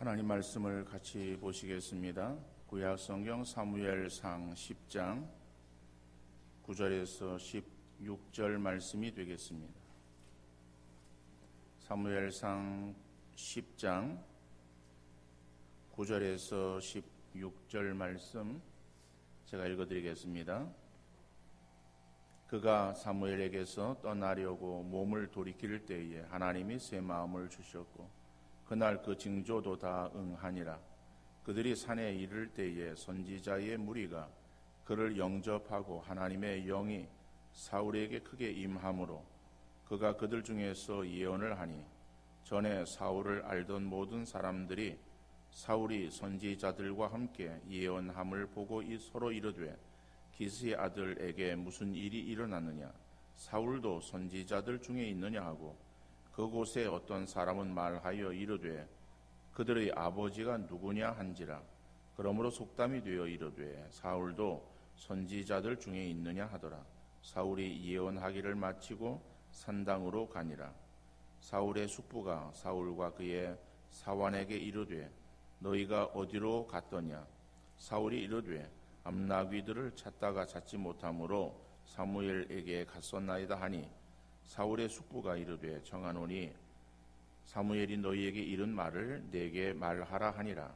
하나님 말씀을 같이 보시겠습니다. 구약 성경 사무엘상 10장 9절에서 16절 말씀이 되겠습니다. 사무엘상 10장 9절에서 16절 말씀 제가 읽어드리겠습니다. 그가 사무엘에게서 떠나려고 몸을 돌이킬 때에 하나님이 새 마음을 주셨고 그날 그 징조도 다 응하니라. 그들이 산에 이를 때에 선지자의 무리가 그를 영접하고 하나님의 영이 사울에게 크게 임함으로 그가 그들 중에서 예언을 하니 전에 사울을 알던 모든 사람들이 사울이 선지자들과 함께 예언함을 보고 서로 이르되 기스의 아들에게 무슨 일이 일어났느냐, 사울도 선지자들 중에 있느냐 하고 그곳에 어떤 사람은 말하여 이르되 그들의 아버지가 누구냐 한지라. 그러므로 속담이 되어 이르되 사울도 선지자들 중에 있느냐 하더라. 사울이 예언하기를 마치고 산당으로 가니라. 사울의 숙부가 사울과 그의 사환에게 이르되 너희가 어디로 갔더냐. 사울이 이르되 암나귀들을 찾다가 찾지 못하므로 사무엘에게 갔었나이다 하니 사울의 숙부가 이르되 청하노니 사무엘이 너희에게 이른 말을 내게 말하라 하니라.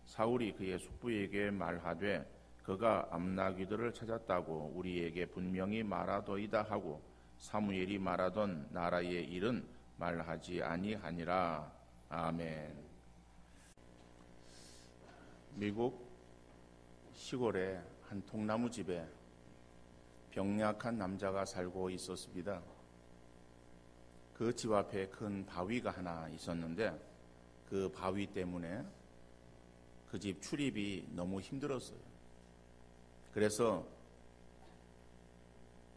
사울이 그의 숙부에게 말하되 그가 암나귀들을 찾았다고 우리에게 분명히 말하더이다 하고 사무엘이 말하던 나라의 일은 말하지 아니하니라. 아멘. 미국 시골의 한 통나무 집에 병약한 남자가 살고 있었습니다. 그 집 앞에 큰 바위가 하나 있었는데 그 바위 때문에 그 집 출입이 너무 힘들었어요. 그래서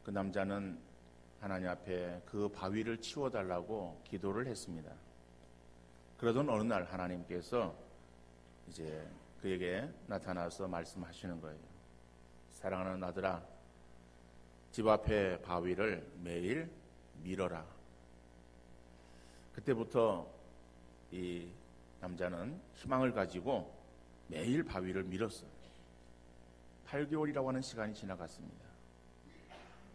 그 남자는 하나님 앞에 그 바위를 치워달라고 기도를 했습니다. 그러던 어느 날 하나님께서 이제 그에게 나타나서 말씀하시는 거예요. 사랑하는 아들아, 집 앞에 바위를 매일 밀어라. 그때부터 이 남자는 희망을 가지고 매일 바위를 밀었어요. 8개월이라고 하는 시간이 지나갔습니다.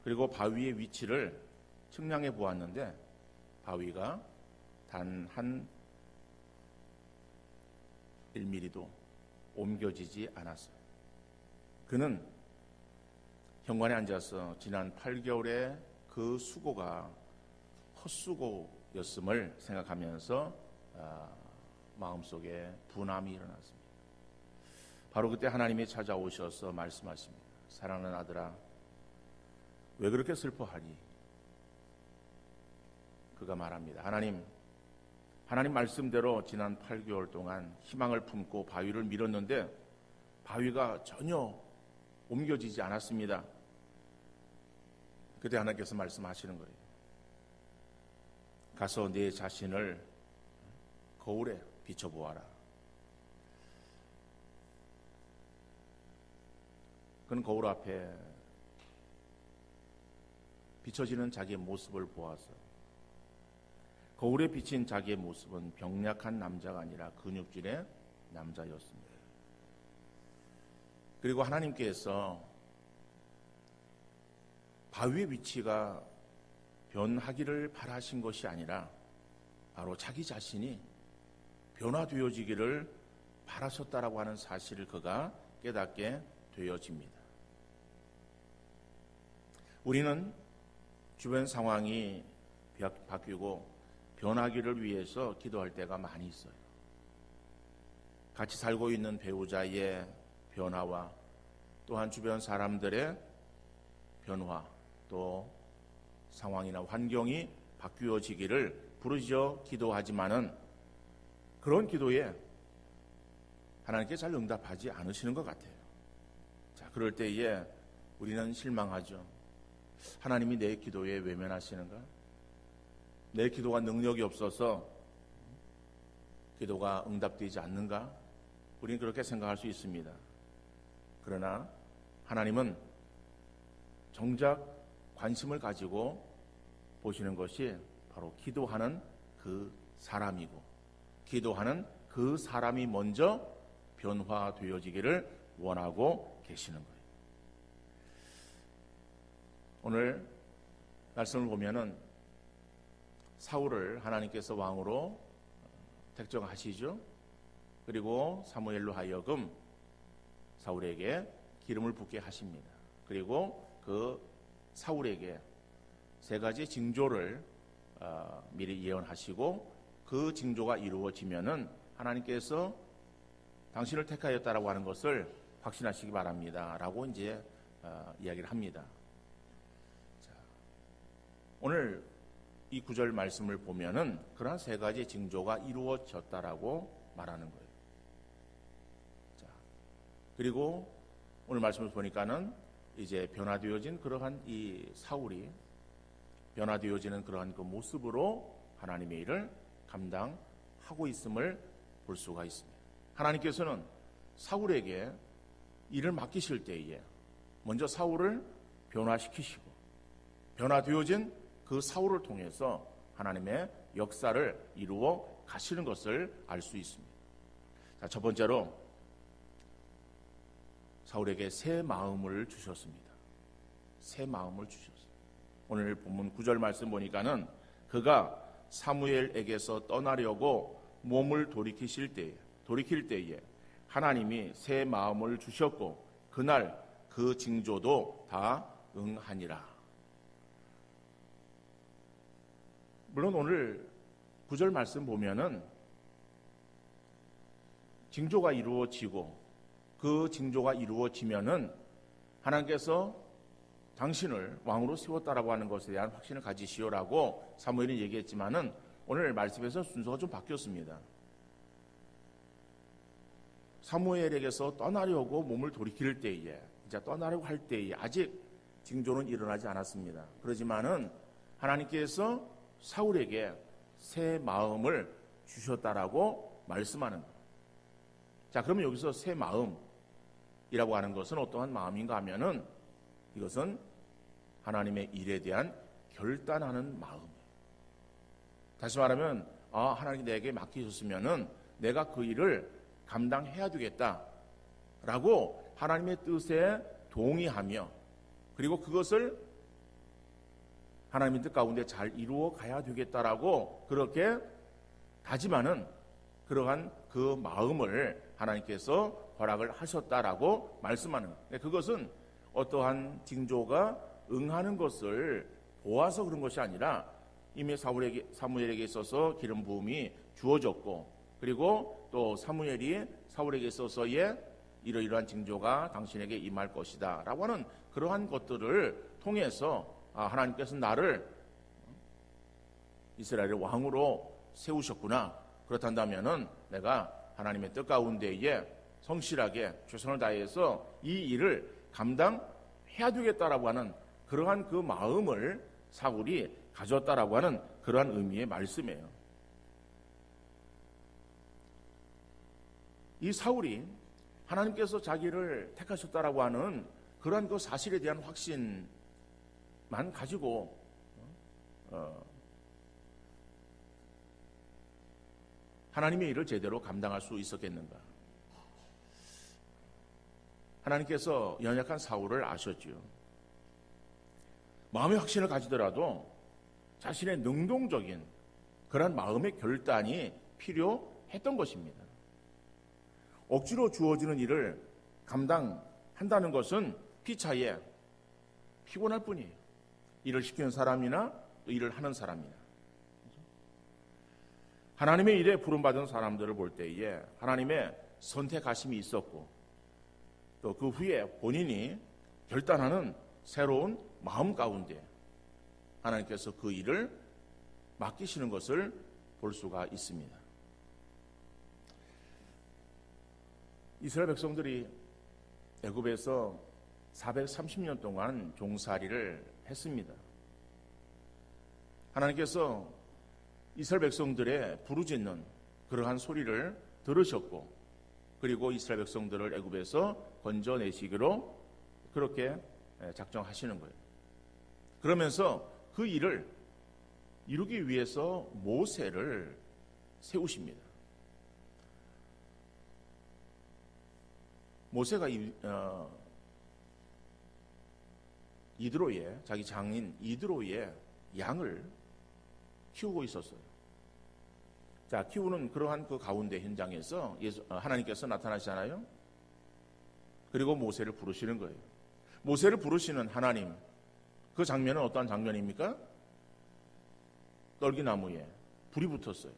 그리고 바위의 위치를 측량해 보았는데 바위가 단 한 1mm도 옮겨지지 않았어요. 그는 현관에 앉아서 지난 8개월의 그 수고가 헛수고였음을 생각하면서 마음속에 분함이 일어났습니다. 바로 그때 하나님이 찾아오셔서 말씀하십니다. 사랑하는 아들아, 왜 그렇게 슬퍼하니? 그가 말합니다. 하나님 말씀대로 지난 8개월 동안 희망을 품고 바위를 밀었는데 바위가 전혀 옮겨지지 않았습니다. 그때 하나님께서 말씀하시는 거예요. 가서 네 자신을 거울에 비춰보아라. 그는 거울 앞에 비춰지는 자기의 모습을 보아서 거울에 비친 자기의 모습은 병약한 남자가 아니라 근육질의 남자였습니다. 그리고 하나님께서 바위의 위치가 변하기를 바라신 것이 아니라 바로 자기 자신이 변화되어지기를 바라셨다라고 하는 사실을 그가 깨닫게 되어집니다. 우리는 주변 상황이 바뀌고 변하기를 위해서 기도할 때가 많이 있어요. 같이 살고 있는 배우자의 변화와 또한 주변 사람들의 변화, 또 상황이나 환경이 바뀌어지기를 부르짖어 기도하지만은 그런 기도에 하나님께 잘 응답하지 않으시는 것 같아요. 자, 그럴 때에 우리는 실망하죠. 하나님이 내 기도에 외면하시는가? 내 기도가 능력이 없어서 기도가 응답되지 않는가? 우리는 그렇게 생각할 수 있습니다. 그러나 하나님은 정작 관심을 가지고 보시는 것이 바로 기도하는 그 사람이고 기도하는 그 그 사람이 먼저 변화되어지기를 원하고 계시는 거예요. 오늘 말씀을 보면은 사울을 하나님께서 왕으로 택정하시죠. 그리고 사무엘로 하여금 사울에게 기름을 붓게 하십니다. 그리고 그 사울에게 세 가지 징조를 미리 예언하시고 그 징조가 이루어지면은 하나님께서 당신을 택하였다라고 하는 것을 확신하시기 바랍니다. 라고 이제 이야기를 합니다. 자, 오늘 이 구절 말씀을 보면은 그러한 세 가지 징조가 이루어졌다라고 말하는 거예요. 자, 그리고 오늘 말씀을 보니까는 이제 변화되어진 그러한 이 사울이 변화되어지는 그러한 그 모습으로 하나님의 일을 감당하고 있음을 볼 수가 있습니다. 하나님께서는 사울에게 일을 맡기실 때에 먼저 사울을 변화시키시고 변화되어진 그 사울을 통해서 하나님의 역사를 이루어 가시는 것을 알 수 있습니다. 자, 첫 번째로 사울에게 새 마음을 주셨습니다. 새 마음을 주셨습니다. 오늘 본문 9절 말씀 보니까는 그가 사무엘에게서 떠나려고 몸을 돌이킬 때에 하나님이 새 마음을 주셨고 그날 그 징조도 다 응하니라. 물론 오늘 9절 말씀 보면은 징조가 이루어지고 그 징조가 이루어지면은 하나님께서 당신을 왕으로 세웠다라고 하는 것에 대한 확신을 가지시오라고 사무엘이 얘기했지만은 오늘 말씀에서 순서가 좀 바뀌었습니다. 사무엘에게서 떠나려고 몸을 돌이킬 때에 이제 떠나려고 할 때에 아직 징조는 일어나지 않았습니다. 그러지만은 하나님께서 사울에게 새 마음을 주셨다라고 말씀하는 거예요. 자, 그러면 여기서 새 마음이라고 하는 것은 어떠한 마음인가 하면은 이것은 하나님의 일에 대한 결단하는 마음이에요. 다시 말하면 하나님이 내게 맡기셨으면은 내가 그 일을 감당해야 되겠다라고 하나님의 뜻에 동의하며 그리고 그것을 하나님의 뜻 가운데 잘 이루어 가야 되겠다라고 그렇게 다짐하는 그러한 그 마음을 하나님께서 허락을 하셨다라고 말씀하는 거예요. 그것은 어떠한 징조가 응하는 것을 보아서 그런 것이 아니라 이미 사무엘에게 있어서 기름 부음이 주어졌고 그리고 또 사무엘이 사울에게 있어서의 이러이러한 징조가 당신에게 임할 것이다 라고 하는 그러한 것들을 통해서 하나님께서 나를 이스라엘의 왕으로 세우셨구나. 그렇단다면은 내가 하나님의 뜻 가운데에 성실하게 최선을 다해서 이 일을 감당해야 되겠다라고 하는 그러한 그 마음을 사울이 가졌다라고 하는 그러한 의미의 말씀이에요. 이 사울이 하나님께서 자기를 택하셨다라고 하는 그러한 그 사실에 대한 확신만 가지고 하나님의 일을 제대로 감당할 수 있었겠는가? 하나님께서 연약한 사울을 아셨지요. 마음의 확신을 가지더라도 자신의 능동적인 그런 마음의 결단이 필요했던 것입니다. 억지로 주어지는 일을 감당한다는 것은 피차에 피곤할 뿐이에요. 일을 시키는 사람이나 또 일을 하는 사람이나. 하나님의 일에 부름받은 사람들을 볼 때에 하나님의 선택하심이 있었고 또 그 후에 본인이 결단하는 새로운 마음 가운데 하나님께서 그 일을 맡기시는 것을 볼 수가 있습니다. 이스라엘 백성들이 애굽에서 430년 동안 종살이를 했습니다. 하나님께서 이스라엘 백성들의 부르짖는 그러한 소리를 들으셨고 그리고 이스라엘 백성들을 애굽에서 건져내시기로 그렇게 작정하시는 거예요. 그러면서 그 일을 이루기 위해서 모세를 세우십니다. 모세가 이드로에, 자기 장인 이드로에 양을 키우고 있었어요. 자, 키우는 그러한 그 가운데 현장에서 하나님께서 나타나시잖아요. 그리고 모세를 부르시는 거예요. 모세를 부르시는 하나님, 그 장면은 어떠한 장면입니까? 떨기나무에 불이 붙었어요.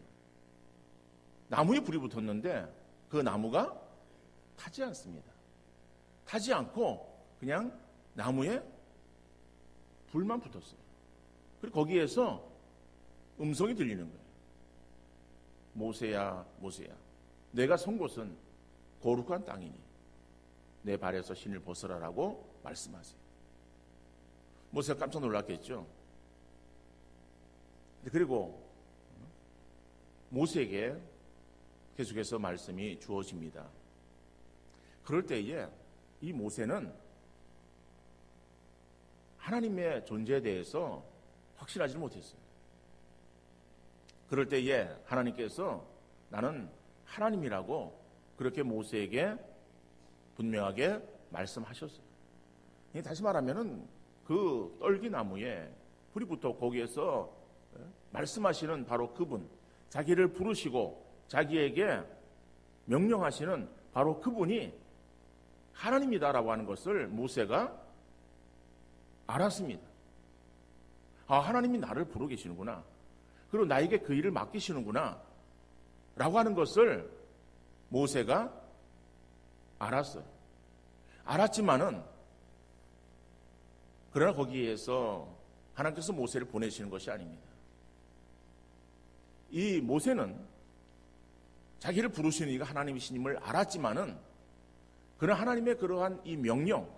나무에 불이 붙었는데 그 나무가 타지 않습니다. 타지 않고 그냥 나무에 불만 붙었어요. 그리고 거기에서 음성이 들리는 거예요. 모세야, 모세야, 내가 선 곳은 거룩한 땅이니 내 발에서 신을 벗어라라고 말씀하세요. 모세가 깜짝 놀랐겠죠. 그리고 모세에게 계속해서 말씀이 주어집니다. 그럴 때에 이 모세는 하나님의 존재에 대해서 확신하지 못했어요. 그럴 때에 하나님께서 나는 하나님이라고 그렇게 모세에게 분명하게 말씀하셨어요. 다시 말하면은 그 떨기나무에 불이 붙어 거기에서 말씀하시는 바로 그분, 자기를 부르시고 자기에게 명령하시는 바로 그분이 하나님이다라고 하는 것을 모세가 알았습니다. 아, 하나님이 나를 부르고 계시는구나. 그리고 나에게 그 일을 맡기시는구나 라고 하는 것을 모세가 알았어요. 알았지만은 그러나 거기에서 하나님께서 모세를 보내시는 것이 아닙니다. 이 모세는 자기를 부르시는 이가 하나님이신임을 알았지만은 그러나 하나님의 그러한 이 명령,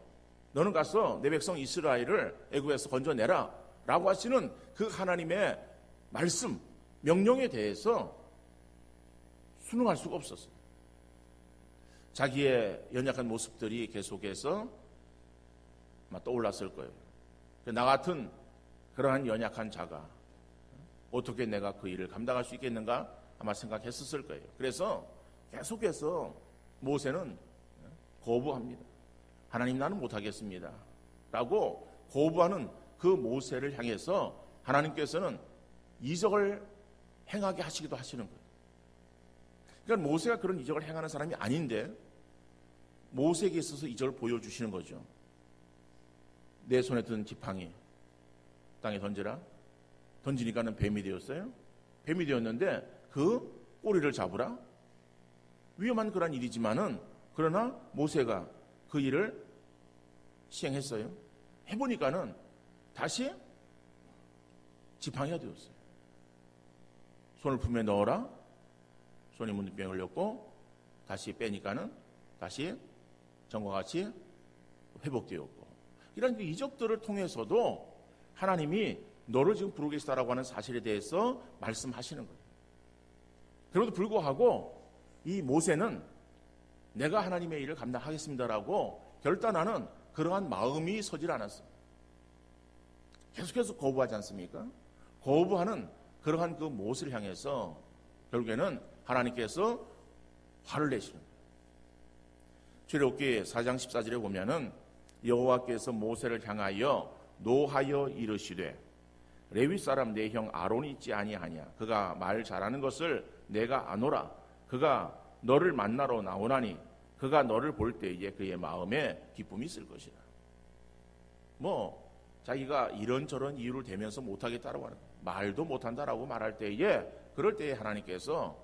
너는 가서 내 백성 이스라엘을 애굽에서 건져내라 라고 하시는 그 하나님의 말씀, 명령에 대해서 순응할 수가 없었어요. 자기의 연약한 모습들이 계속해서 떠올랐을 거예요. 나 같은 그러한 연약한 자가 어떻게 내가 그 일을 감당할 수 있겠는가 아마 생각했었을 거예요. 그래서 계속해서 모세는 거부합니다. 하나님, 나는 못하겠습니다 라고 거부하는 그 모세를 향해서 하나님께서는 이적을 행하게 하시기도 하시는 거예요. 그러니까 모세가 그런 이적을 행하는 사람이 아닌데 모세에게 있어서 이적을 보여주시는 거죠. 내 손에 든 지팡이 땅에 던져라. 던지니까는 뱀이 되었어요. 뱀이 되었는데 그 꼬리를 잡으라. 위험한 그런 일이지만은 그러나 모세가 그 일을 시행했어요. 해보니까는 다시 지팡이가 되었어요. 손을 품에 넣어라. 손이 문득 열렸고 다시 빼니까는 다시 전과 같이 회복되었고, 이런 이적들을 통해서도 하나님이 너를 지금 부르고 계시다라고 하는 사실에 대해서 말씀하시는 거예요. 그럼에도 불구하고 이 모세는 내가 하나님의 일을 감당하겠습니다라고 결단하는 그러한 마음이 서질 않았어요. 계속해서 거부하지 않습니까? 거부하는 그러한 그 모세를 향해서 결국에는 하나님께서 화를 내시는 거예요. 출애굽기 4장 14절에 보면은 여호와께서 모세를 향하여 노하여 이르시되 레위 사람 내 형 아론이 있지 아니하냐. 그가 말 잘하는 것을 내가 아노라. 그가 너를 만나러 나오나니 그가 너를 볼 때에 그의 마음에 기쁨이 있을 것이라. 자기가 이런저런 이유를 대면서 못하겠다라고 하는 거예요. 말도 못한다라고 말할 때에, 그럴 때에 하나님께서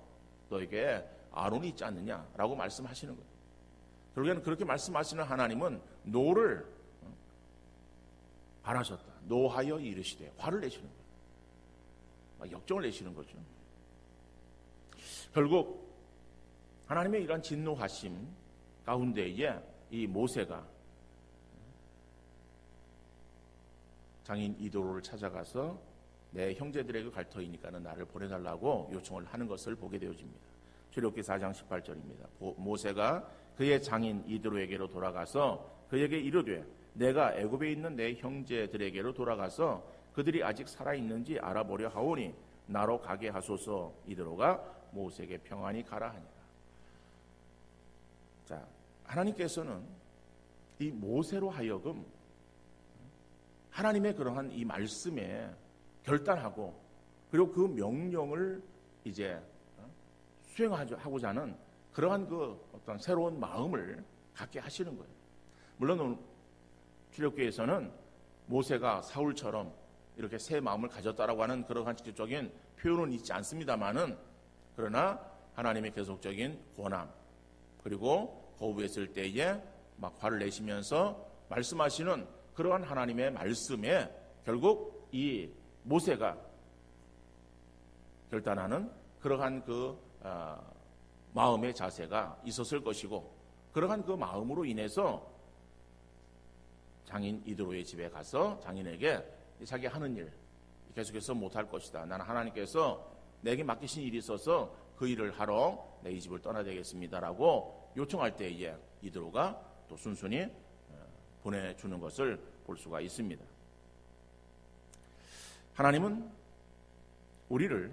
너에게 아론이 있지 않느냐라고 말씀하시는 거예요. 결국에는 그렇게 말씀하시는 하나님은 노를 바라셨다. 노하여 이르시되 화를 내시는 거예요. 역정을 내시는 거죠. 결국 하나님의 이러한 진노하심 가운데에 이 모세가 장인 이도로를 찾아가서 내 형제들에게 갈 터이니까는 나를 보내달라고 요청을 하는 것을 보게 되어집니다. 출애굽기 4장 18절입니다. 모세가 그의 장인 이드로에게로 돌아가서 그에게 이르되 내가 애굽에 있는 내 형제들에게로 돌아가서 그들이 아직 살아있는지 알아보려 하오니 나로 가게 하소서. 이드로가 모세에게 평안히 가라 하니라. 자, 하나님께서는 이 모세로 하여금 하나님의 그러한 이 말씀에 결단하고 그리고 그 명령을 이제 수행하고자 하는 그러한 그 어떤 새로운 마음을 갖게 하시는 거예요. 물론 출애굽기에서는 모세가 사울처럼 이렇게 새 마음을 가졌다라고 하는 그러한 직접적인 표현은 있지 않습니다만은, 그러나 하나님의 계속적인 권함 그리고 거부했을 때에 막 화를 내시면서 말씀하시는 그러한 하나님의 말씀에 결국 이 모세가 결단하는 그러한 그 마음의 자세가 있었을 것이고, 그러한 그 마음으로 인해서 장인 이드로의 집에 가서 장인에게 자기 하는 일 계속해서 못할 것이다, 나는 하나님께서 내게 맡기신 일이 있어서 그 일을 하러 내 이 집을 떠나야 되겠습니다라고 요청할 때에 이드로가 또 순순히 보내주는 것을 볼 수가 있습니다. 하나님은 우리를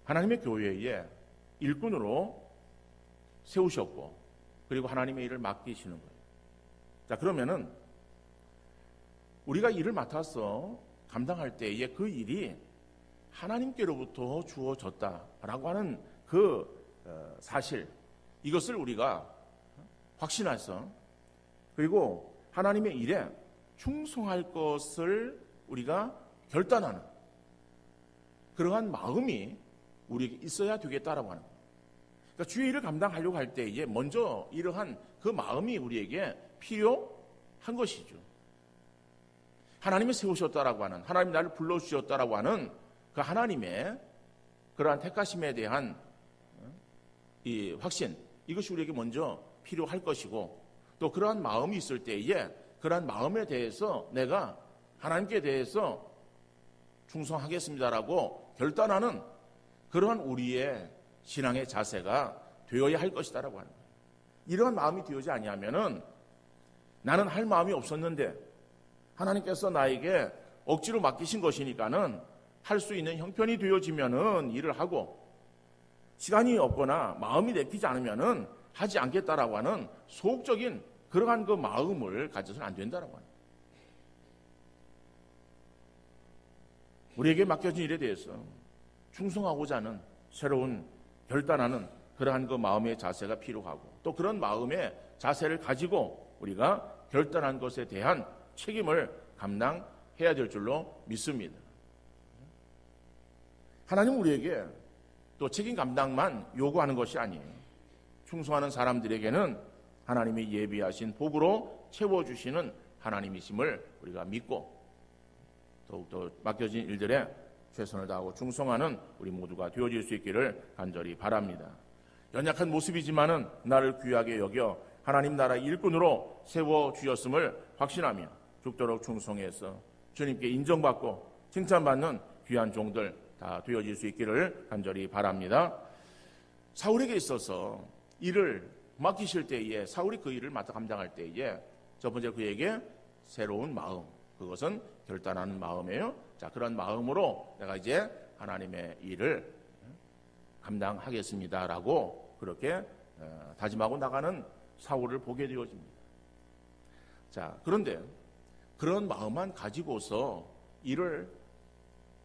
하나님의 교회에 일꾼으로 세우셨고 그리고 하나님의 일을 맡기시는 거예요. 자, 그러면은 우리가 일을 맡아서 감당할 때에 그 일이 하나님께로부터 주어졌다라고 하는 그 사실, 이것을 우리가 확신해서 그리고 하나님의 일에 충성할 것을 우리가 결단하는 그러한 마음이 우리에게 있어야 되겠다라고 하는 거예요. 그러니까 주의 일을 감당하려고 할 때에 먼저 이러한 그 마음이 우리에게 필요한 것이죠. 하나님이 세우셨다라고 하는, 하나님 나를 불러주셨다라고 하는 그 하나님의 그러한 택하심에 대한 이 확신, 이것이 우리에게 먼저 필요할 것이고, 또 그러한 마음이 있을 때에 그러한 마음에 대해서 내가 하나님께 대해서 충성하겠습니다라고 결단하는 그러한 우리의 신앙의 자세가 되어야 할 것이다라고 하는 거예요. 이러한 마음이 되어지 아니하면은 나는 할 마음이 없었는데 하나님께서 나에게 억지로 맡기신 것이니까는 할 수 있는 형편이 되어지면은 일을 하고, 시간이 없거나 마음이 내키지 않으면은 하지 않겠다라고 하는 소극적인 그러한 그 마음을 가져서는 안 된다라고 하는 거예요. 우리에게 맡겨진 일에 대해서 충성하고자 하는 새로운 결단하는 그러한 그 마음의 자세가 필요하고, 또 그런 마음의 자세를 가지고 우리가 결단한 것에 대한 책임을 감당해야 될 줄로 믿습니다. 하나님 우리에게 또 책임 감당만 요구하는 것이 아니에요. 충성하는 사람들에게는 하나님이 예비하신 복으로 채워주시는 하나님이심을 우리가 믿고, 더욱더 맡겨진 일들에 최선을 다하고 충성하는 우리 모두가 되어질 수 있기를 간절히 바랍니다. 연약한 모습이지만은 나를 귀하게 여겨 하나님 나라 일꾼으로 세워주셨음을 확신하며 죽도록 충성해서 주님께 인정받고 칭찬받는 귀한 종들 다 되어질 수 있기를 간절히 바랍니다. 사울에게 있어서 일을 맡기실 때에, 사울이 그 일을 맡아 감당할 때에 첫 번째 그에게 새로운 마음, 그것은 결단하는 마음이에요. 자, 그런 마음으로 내가 이제 하나님의 일을 감당하겠습니다라고 그렇게 다짐하고 나가는 사울을 보게 되어집니다. 자, 그런데 그런 마음만 가지고서 일을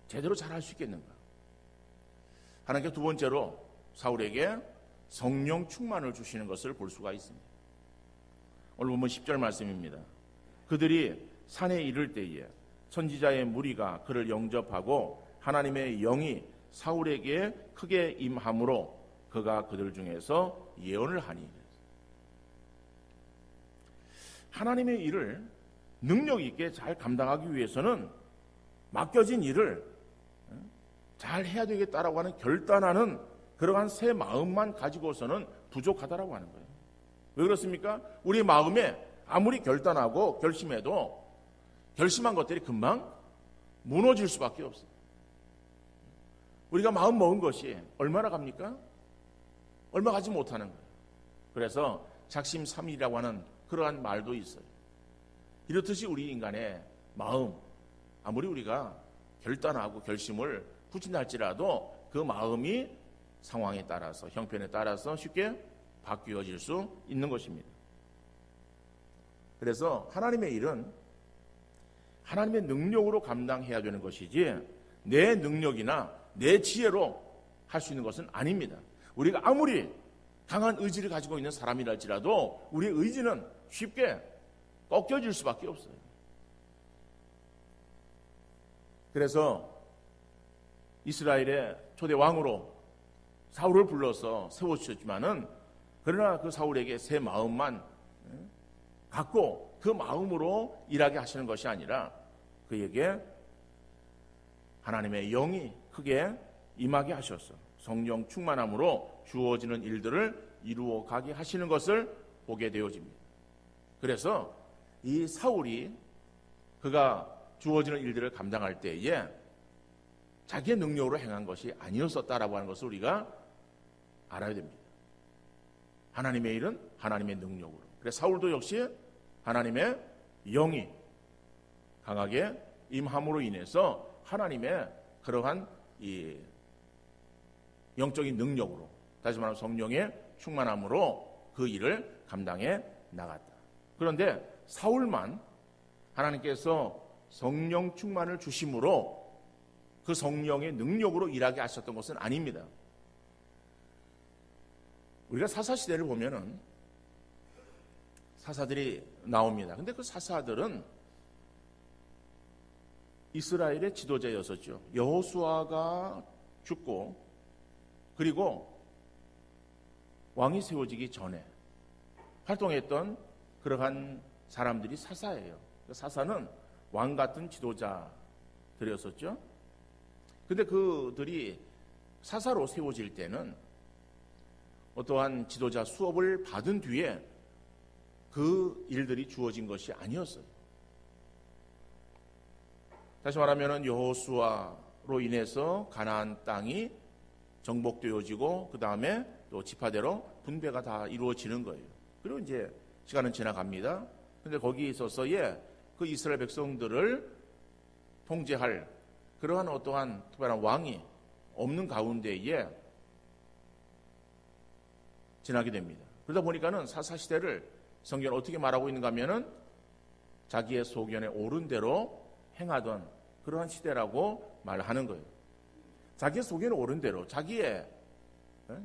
제대로 잘할 수 있겠는가? 하나님께 두 번째로 사울에게 성령 충만을 주시는 것을 볼 수가 있습니다. 오늘 보면 10절 말씀입니다. 그들이 산에 이를 때에 선지자의 무리가 그를 영접하고 하나님의 영이 사울에게 크게 임함으로 그가 그들 중에서 예언을 하니. 하나님의 일을 능력 있게 잘 감당하기 위해서는 맡겨진 일을 잘 해야 되겠다라고 하는 결단하는 그러한 새 마음만 가지고서는 부족하다라고 하는 거예요. 왜 그렇습니까? 우리 마음에 아무리 결단하고 결심해도 결심한 것들이 금방 무너질 수밖에 없어요. 우리가 마음 먹은 것이 얼마나 갑니까? 얼마 가지 못하는 거예요. 그래서 작심삼일이라고 하는 그러한 말도 있어요. 이렇듯이 우리 인간의 마음, 아무리 우리가 결단하고 결심을 굳힌다 할지라도 그 마음이 상황에 따라서, 형편에 따라서 쉽게 바뀌어질 수 있는 것입니다. 그래서 하나님의 일은 하나님의 능력으로 감당해야 되는 것이지 내 능력이나 내 지혜로 할 수 있는 것은 아닙니다. 우리가 아무리 강한 의지를 가지고 있는 사람이랄지라도 우리의 의지는 쉽게 꺾여질 수밖에 없어요. 그래서 이스라엘의 초대 왕으로 사울을 불러서 세워주셨지만은 그러나 그 사울에게 새 마음만 갖고 그 마음으로 일하게 하시는 것이 아니라 그에게 하나님의 영이 크게 임하게 하셔서 성령 충만함으로 주어지는 일들을 이루어 가게 하시는 것을 보게 되어집니다. 그래서 이 사울이 그가 주어지는 일들을 감당할 때에 자기의 능력으로 행한 것이 아니었었다라고 하는 것을 우리가 알아야 됩니다. 하나님의 일은 하나님의 능력으로. 그래서 사울도 역시 하나님의 영이 강하게 임함으로 인해서 하나님의 그러한 이 영적인 능력으로, 다시 말하면 성령의 충만함으로 그 일을 감당해 나갔다. 그런데 사울만 하나님께서 성령 충만을 주심으로 그 성령의 능력으로 일하게 하셨던 것은 아닙니다. 우리가 사사시대를 보면은 사사들이 나옵니다. 근데 그 사사들은 이스라엘의 지도자였었죠. 여호수아가 죽고 그리고 왕이 세워지기 전에 활동했던 그러한 사람들이 사사예요. 사사는 왕 같은 지도자들이었었죠. 근데 그들이 사사로 세워질 때는 어떠한 지도자 수업을 받은 뒤에 그 일들이 주어진 것이 아니었어요. 다시 말하면 여호수아로 인해서 가나안 땅이 정복되어지고 그 다음에 또 지파대로 분배가 다 이루어지는 거예요. 그리고 이제 시간은 지나갑니다. 근데 거기에 있어서의 그 이스라엘 백성들을 통제할 그러한 어떠한 특별한 왕이 없는 가운데에 지나게 됩니다. 그러다 보니까는 사사시대를 성경은 어떻게 말하고 있는가 하면은 자기의 소견에 옳은 대로 행하던 그러한 시대라고 말하는 거예요. 자기의 소견에 옳은 대로, 자기의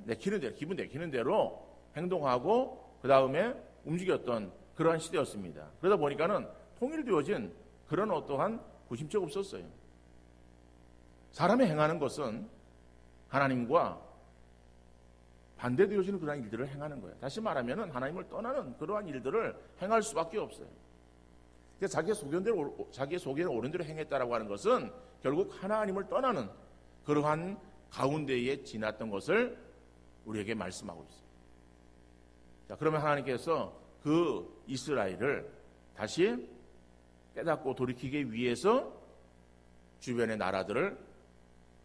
내키는 대로, 기분 내키는 대로 행동하고 그 다음에 움직였던 그러한 시대였습니다. 그러다 보니까는 통일되어진 그런 어떠한 구심점 없었어요. 사람이 행하는 것은 하나님과 반대되어지는 그러한 일들을 행하는 거예요. 다시 말하면 하나님을 떠나는 그러한 일들을 행할 수밖에 없어요. 자기의 소견에 옳은 대로 행했다라고 하는 것은 결국 하나님을 떠나는 그러한 가운데에 지났던 것을 우리에게 말씀하고 있어요. 자, 그러면 하나님께서 그 이스라엘을 다시 깨닫고 돌이키기 위해서 주변의 나라들을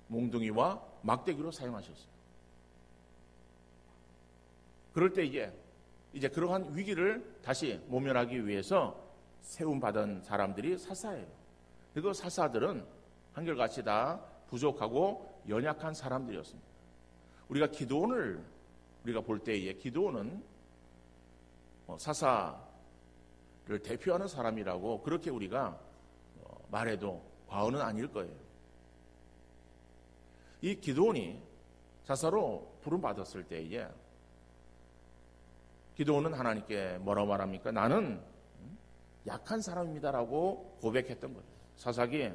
몽둥이와 막대기로 사용하셨어요. 그럴 때 이제 그러한 위기를 다시 모면하기 위해서 세움받은 사람들이 사사예요. 그리고 사사들은 한결같이 다 부족하고 연약한 사람들이었습니다. 우리가 기드온을 우리가 볼 때에 기드온은 사사를 대표하는 사람이라고 그렇게 우리가 말해도 과언은 아닐 거예요. 이 기드온이 사사로 부름받았을 때에 기드온은 하나님께 뭐라고 말합니까? 나는 약한 사람입니다라고 고백했던 거예요. 사사기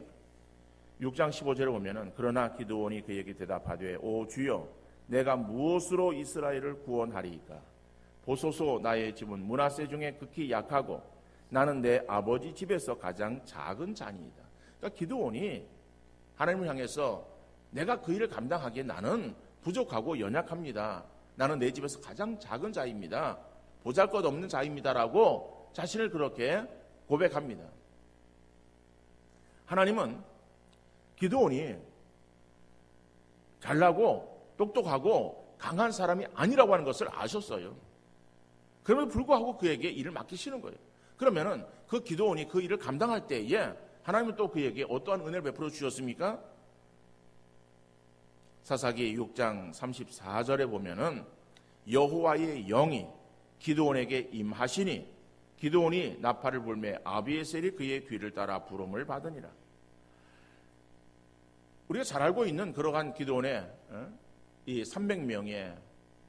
6장 15절에 보면은 그러나 기드온이 그에게 대답하되 오 주여 내가 무엇으로 이스라엘을 구원하리이까? 보소서 나의 집은 므낫세 중에 극히 약하고 나는 내 아버지 집에서 가장 작은 자니이다. 그러니까 기드온이 하나님을 향해서 내가 그 일을 감당하기에 나는 부족하고 연약합니다. 나는 내 집에서 가장 작은 자입니다. 보잘것없는 자입니다라고 자신을 그렇게 고백합니다. 하나님은 기드온이 잘나고 똑똑하고 강한 사람이 아니라고 하는 것을 아셨어요. 그럼에도 불구하고 그에게 일을 맡기시는 거예요. 그러면은 그 기드온이 그 일을 감당할 때에 하나님은 또 그에게 어떠한 은혜를 베풀어 주셨습니까? 사사기 6장 34절에 보면은 여호와의 영이 기드온에게 임하시니 기드온이 나팔을 불매 아비에셀이 그의 귀를 따라 부름을 받으니라. 우리가 잘 알고 있는 그러한 기드온의 이 300명의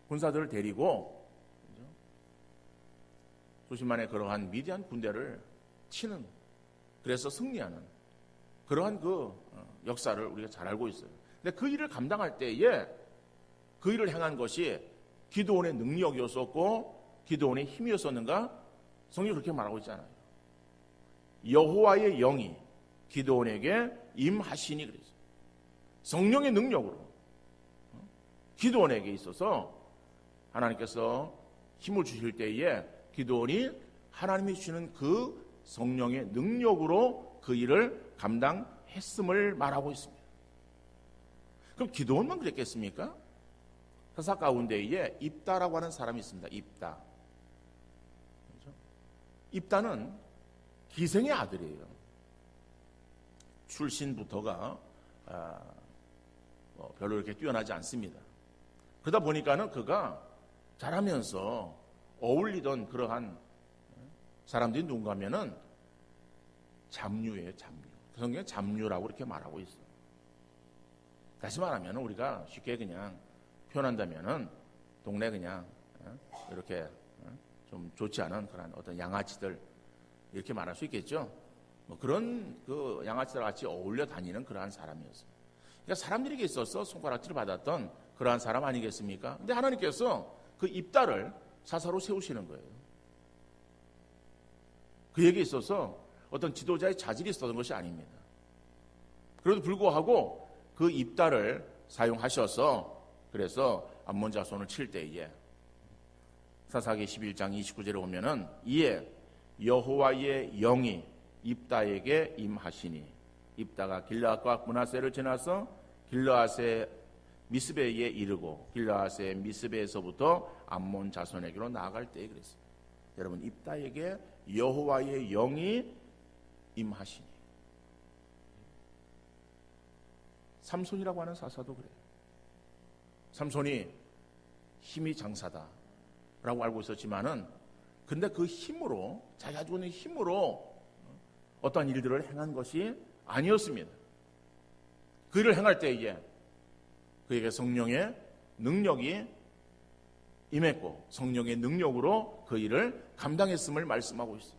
군사들을 데리고 수십만의 그러한 미디안 군대를 치는, 그래서 승리하는 그러한 그 역사를 우리가 잘 알고 있어요. 근데 그 일을 감당할 때에 그 일을 행한 것이 기드온의 능력이었었고 기드온의 힘이었었는가? 성경이 그렇게 말하고 있잖아요. 여호와의 영이 기드온에게 임하시니 그랬어요. 성령의 능력으로 기드온에게 있어서 하나님께서 힘을 주실 때에 기드온이 하나님이 주시는 그 성령의 능력으로 그 일을 감당했음을 말하고 있습니다. 그럼 기드온만 그랬겠습니까? 사사 가운데에 입다라고 하는 사람이 있습니다. 입다. 그렇죠? 입다는 기생의 아들이에요. 출신부터가 별로 이렇게 뛰어나지 않습니다. 그러다 보니까는 그가 자라면서 어울리던 그러한 사람들이 누군가 하면은 잡류예요, 잡류. 성경에 잡류라고 이렇게 말하고 있어요. 다시 말하면 우리가 쉽게 그냥 표현한다면은 동네 그냥 이렇게 좀 좋지 않은 그런 어떤 양아치들 이렇게 말할 수 있겠죠. 뭐 그런 그 양아치들 같이 어울려 다니는 그러한 사람이었어요. 그러니까 사람들에게 있어서 손가락질을 받았던 그러한 사람 아니겠습니까? 근데 하나님께서 그 입다를 사사로 세우시는 거예요. 그에게 있어서 어떤 지도자의 자질이 있었던 것이 아닙니다. 그래도 불구하고 그 입다를 사용하셔서 그래서 암몬 자손을 칠 때에 사사기 11장 29절에 보면은 이에 여호와의 영이 입다에게 임하시니 입다가 길르앗과 므낫세를 지나서 길르앗의 미스베에 이르고 길르앗의 미스베에서부터 암몬 자손에게로 나아갈 때에 그랬어요. 여러분, 입다에게 여호와의 영이 임하시니. 삼손이라고 하는 사사도 그래요. 삼손이 힘이 장사다라고 알고 있었지만은 근데 그 힘으로, 자기가 가지고 있는 힘으로 어떠한 일들을 행한 것이 아니었습니다. 그 일을 행할 때에 그에게 성령의 능력이 임했고 성령의 능력으로 그 일을 감당했음을 말씀하고 있어요.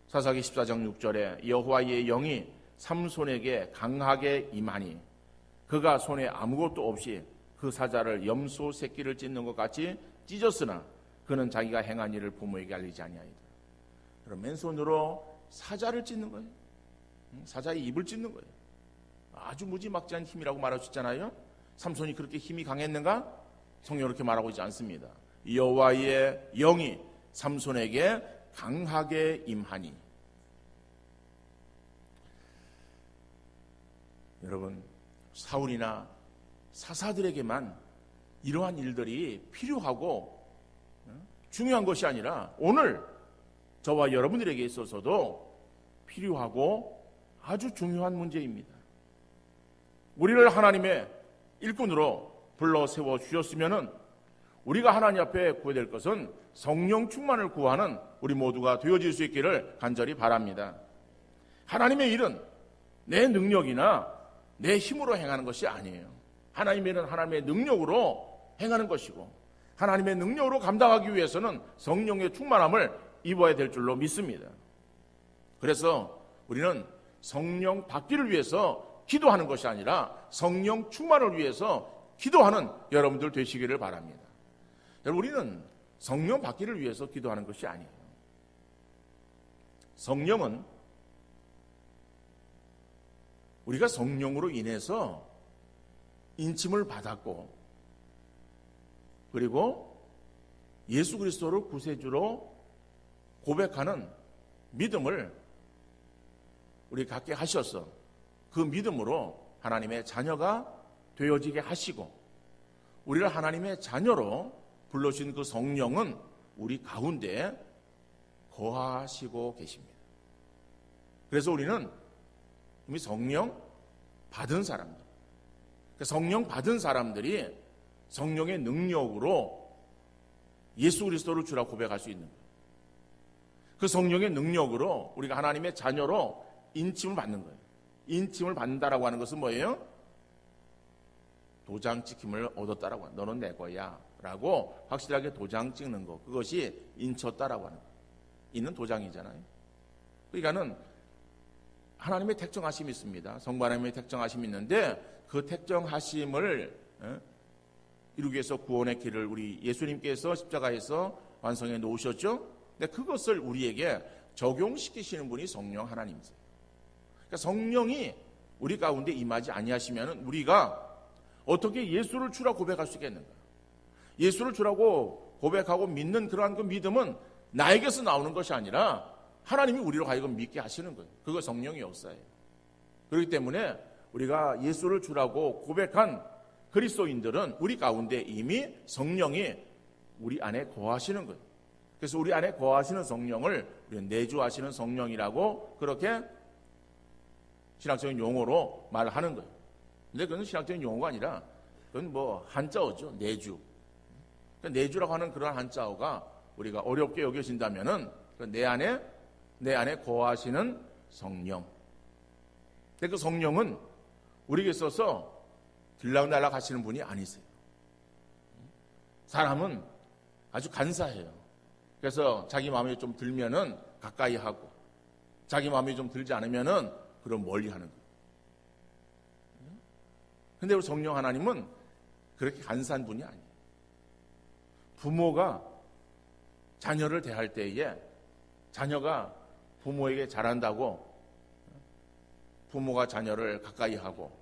사사기 14장 6절에 여호와의 영이 삼손에게 강하게 임하니 그가 손에 아무것도 없이 그 사자를 염소 새끼를 찢는 것 같이 찢었으나 그는 자기가 행한 일을 부모에게 알리지 아니하이다. 그럼 맨손으로 사자를 찢는 거예요. 사자의 입을 찢는 거예요. 아주 무지막지한 힘이라고 말할 수 있잖아요. 삼손이 그렇게 힘이 강했는가? 성경은 그렇게 말하고 있지 않습니다. 여호와의 영이 삼손에게 강하게 임하니. 여러분, 사울이나 사사들에게만 이러한 일들이 필요하고 중요한 것이 아니라 오늘 저와 여러분들에게 있어서도 필요하고 아주 중요한 문제입니다. 우리를 하나님의 일꾼으로 불러 세워 주셨으면은 우리가 하나님 앞에 구해야 될 것은 성령 충만을 구하는 우리 모두가 되어질 수 있기를 간절히 바랍니다. 하나님의 일은 내 능력이나 내 힘으로 행하는 것이 아니에요. 하나님의 일은 하나님의 능력으로 행하는 것이고 하나님의 능력으로 감당하기 위해서는 성령의 충만함을 입어야 될 줄로 믿습니다. 그래서 우리는 성령 받기를 위해서 기도하는 것이 아니라 성령 충만을 위해서 기도하는 여러분들 되시기를 바랍니다. 여러분, 우리는 성령 받기를 위해서 기도하는 것이 아니에요. 성령은 우리가 성령으로 인해서 인침을 받았고 그리고 예수 그리스도를 구세주로 고백하는 믿음을 우리 갖게 하셔서 그 믿음으로 하나님의 자녀가 되어지게 하시고 우리를 하나님의 자녀로 불러주신 그 성령은 우리 가운데 거하시고 계십니다. 그래서 우리는 이미 성령 받은 사람들, 성령 받은 사람들이 성령의 능력으로 예수 그리스도를 주라 고백할 수 있는 거예요. 그 성령의 능력으로 우리가 하나님의 자녀로 인침을 받는 거예요. 인침을 받는다라고 하는 것은 뭐예요? 도장 찍힘을 얻었다라고 하는, 너는 내 거야 라고 확실하게 도장 찍는 거, 그것이 인쳤다라고 하는 거. 있는 도장이잖아요. 그러니까는 하나님의 택정하심이 있습니다. 성부 하나님의 택정하심이 있는데 그 택정하심을 이루기 위해서 구원의 길을 우리 예수님께서 십자가에서 완성해 놓으셨죠. 근데 그것을 우리에게 적용시키시는 분이 성령 하나님이세요. 그러니까 성령이 우리 가운데 임하지 아니하시면 우리가 어떻게 예수를 주라 고백할 수 있겠는가? 예수를 주라고 고백하고 믿는 그러한 그 믿음은 나에게서 나오는 것이 아니라 하나님이 우리로 하여금 믿게 하시는 거예요. 그거 성령의 역사예요. 그렇기 때문에 우리가 예수를 주라고 고백한 그리스도인들은 우리 가운데 이미 성령이 우리 안에 거하시는 거예요. 그래서 우리 안에 거하시는 성령을 우리는 내주하시는 성령이라고 그렇게 신학적인 용어로 말하는 거예요. 근데 그건 신학적인 용어가 아니라 그건 뭐 한자어죠. 내주. 그러니까 내주라고 하는 그런 한자어가 우리가 어렵게 여겨진다면은 내 안에 거하시는 성령. 근데 그 성령은 우리에게 있어서 들락날락 하시는 분이 아니세요. 사람은 아주 간사해요. 그래서 자기 마음에 좀 들면은 가까이 하고, 자기 마음에 좀 들지 않으면은 그럼 멀리 하는 거예요. 근데 우리 성령 하나님은 그렇게 간사한 분이 아니에요. 부모가 자녀를 대할 때에 자녀가 부모에게 잘한다고 부모가 자녀를 가까이 하고,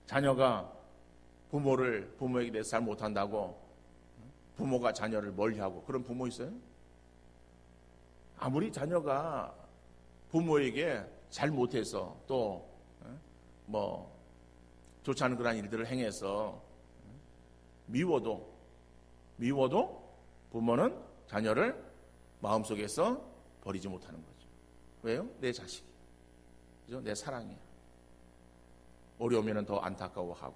자녀가 부모에게 대해서 잘 못한다고 부모가 자녀를 멀리하고, 그런 부모 있어요? 아무리 자녀가 부모에게 잘 못해서 또 좋지 않은 그런 일들을 행해서 미워도 부모는 자녀를 마음속에서 버리지 못하는 거죠. 왜요? 내 자식이, 그죠? 내 사랑이야. 어려우면 더 안타까워하고,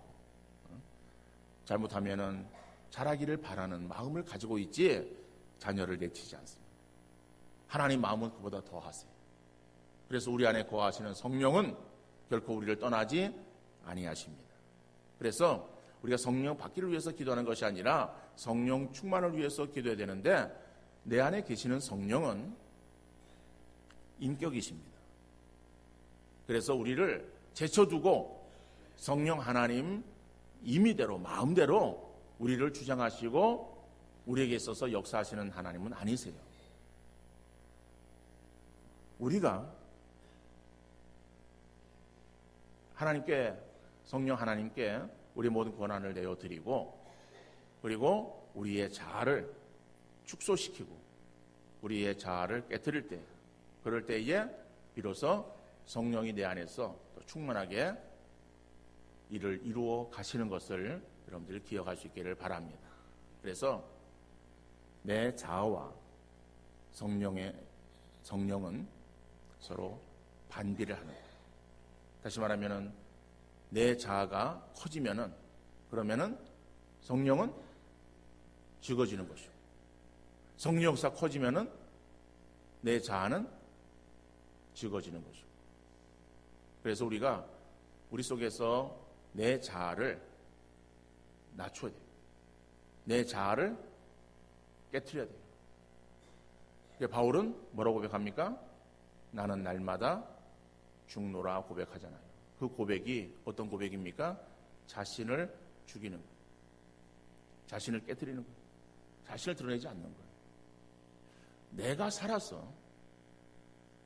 잘못하면 잘하기를 바라는 마음을 가지고 있지 자녀를 내치지 않습니다. 하나님 마음은 그보다 더 하세요. 그래서 우리 안에 거하시는 성령은 결코 우리를 떠나지 아니하십니다. 그래서 우리가 성령 받기를 위해서 기도하는 것이 아니라 성령 충만을 위해서 기도해야 되는데, 내 안에 계시는 성령은 인격이십니다. 그래서 우리를 제쳐두고 성령 하나님 임의대로, 마음대로 우리를 주장하시고 우리에게 있어서 역사하시는 하나님은 아니세요. 우리가 하나님께, 성령 하나님께 우리 모든 권한을 내어드리고, 그리고 우리의 자아를 축소시키고 우리의 자아를 깨뜨릴 때, 그럴 때에 비로소 성령이 내 안에서 또 충만하게 일을 이루어 가시는 것을 여러분들이 기억할 수 있기를 바랍니다. 그래서 내 자아와 성령은 서로 반비를 하는 거예요. 다시 말하면은 내 자아가 커지면은, 그러면은 성령은 적어지는 것이고, 성령 역사 커지면은 내 자아는 적어지는 것이고. 그래서 우리가 우리 속에서 내 자아를 낮춰야 돼요. 내 자아를 깨트려야 돼요. 바울은 뭐라고 고백합니까? 나는 날마다 죽노라 고백하잖아요. 그 고백이 어떤 고백입니까? 자신을 죽이는 거예요. 자신을 깨트리는 거예요. 자신을 드러내지 않는 거예요.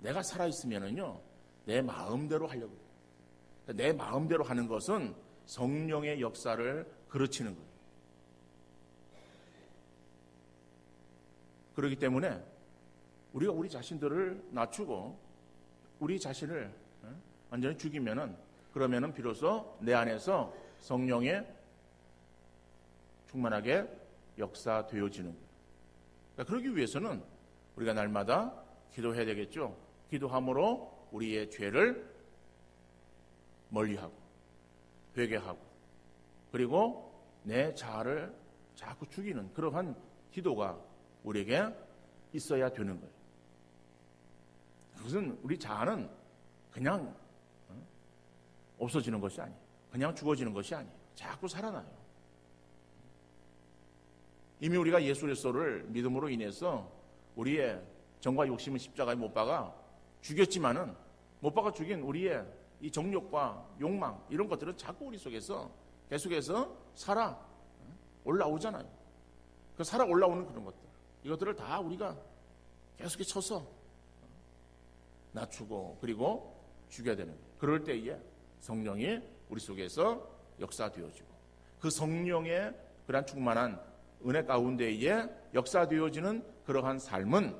내가 살아있으면은요, 내 마음대로 하려고 해요. 내 마음대로 하는 것은 성령의 역사를 그르치는 거예요. 그렇기 때문에 우리가 우리 자신들을 낮추고 우리 자신을 완전히 죽이면은, 그러면은 비로소 내 안에서 성령의 충만하게 역사되어지는 거예요. 그러니까 그러기 위해서는 우리가 날마다 기도해야 되겠죠. 기도함으로 우리의 죄를 멀리하고 회개하고, 그리고 내 자아를 자꾸 죽이는 그러한 기도가 우리에게 있어야 되는 거예요. 그것은 우리 자아는 그냥 없어지는 것이 아니에요. 그냥 죽어지는 것이 아니에요. 자꾸 살아나요. 이미 우리가 예수 그리스도를 믿음으로 인해서 우리의 정과 욕심은 십자가에 못 박아 죽였지만은, 못 박아 죽인 우리의 이 정욕과 욕망 이런 것들은 자꾸 우리 속에서 계속해서 살아 올라오잖아요. 그 살아 올라오는 그런 것들, 이것들을 다 우리가 계속해서 쳐서 낮추고 그리고 죽여야 되는 거예요. 그럴 때에 성령이 우리 속에서 역사되어지고, 그 성령의 그러한 충만한 은혜 가운데에 역사되어지는 그러한 삶은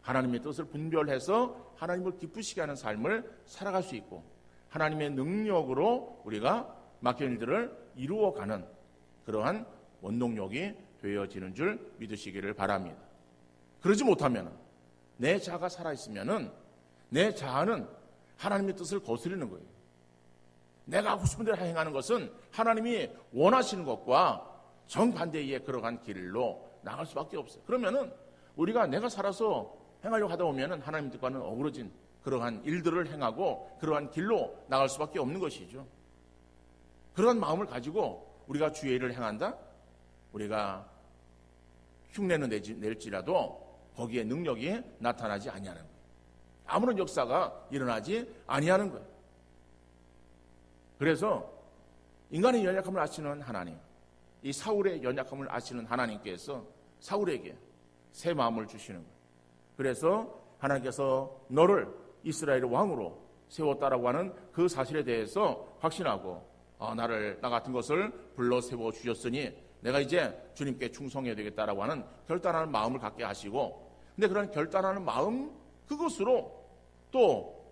하나님의 뜻을 분별해서 하나님을 기쁘시게 하는 삶을 살아갈 수 있고, 하나님의 능력으로 우리가 맡긴 일들을 이루어가는 그러한 원동력이 되어지는 줄 믿으시기를 바랍니다. 그러지 못하면, 내 자아가 살아있으면 내 자아는 하나님의 뜻을 거스르는 거예요. 내가 하고 싶은 대로 행하는 것은 하나님이 원하시는 것과 정반대의 그러한 길로 나갈 수밖에 없어요. 그러면은 우리가 내가 살아서 행하려고 하다 보면은 하나님 뜻과는 어그러진 그러한 일들을 행하고 그러한 길로 나갈 수밖에 없는 것이죠. 그러한 마음을 가지고 우리가 주의 일을 행한다? 우리가 흉내는 낼지라도 거기에 능력이 나타나지 아니하는 거예요. 아무런 역사가 일어나지 아니하는 거예요. 그래서 인간의 연약함을 아시는 하나님, 이 사울의 연약함을 아시는 하나님께서 사울에게 새 마음을 주시는 거예요. 그래서 하나님께서 너를 이스라엘의 왕으로 세웠다라고 하는 그 사실에 대해서 확신하고, 나 같은 것을 불러 세워 주셨으니 내가 이제 주님께 충성해야 되겠다라고 하는 결단하는 마음을 갖게 하시고, 근데 그런 결단하는 마음, 그것으로 또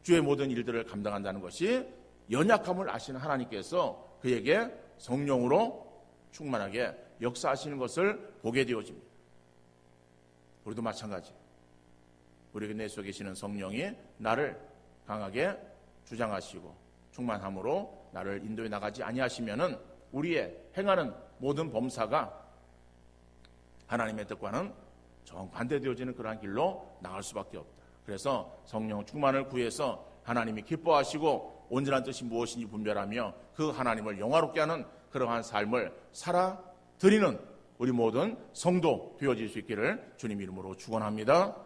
주의 모든 일들을 감당한다는 것이 연약함을 아시는 하나님께서 그에게 성령으로 충만하게 역사하시는 것을 보게 되어집니다. 우리도 마찬가지. 우리 내 속에 계시는 성령이 나를 강하게 주장하시고 충만함으로 나를 인도해 나가지 아니하시면은 우리의 행하는 모든 범사가 하나님의 뜻과는 정반대되어지는 그러한 길로 나갈 수밖에 없다. 그래서 성령 충만을 구해서 하나님이 기뻐하시고 온전한 뜻이 무엇인지 분별하며 그 하나님을 영화롭게 하는 그러한 삶을 살아드리는 우리 모든 성도 되어질 수 있기를 주님 이름으로 축원합니다.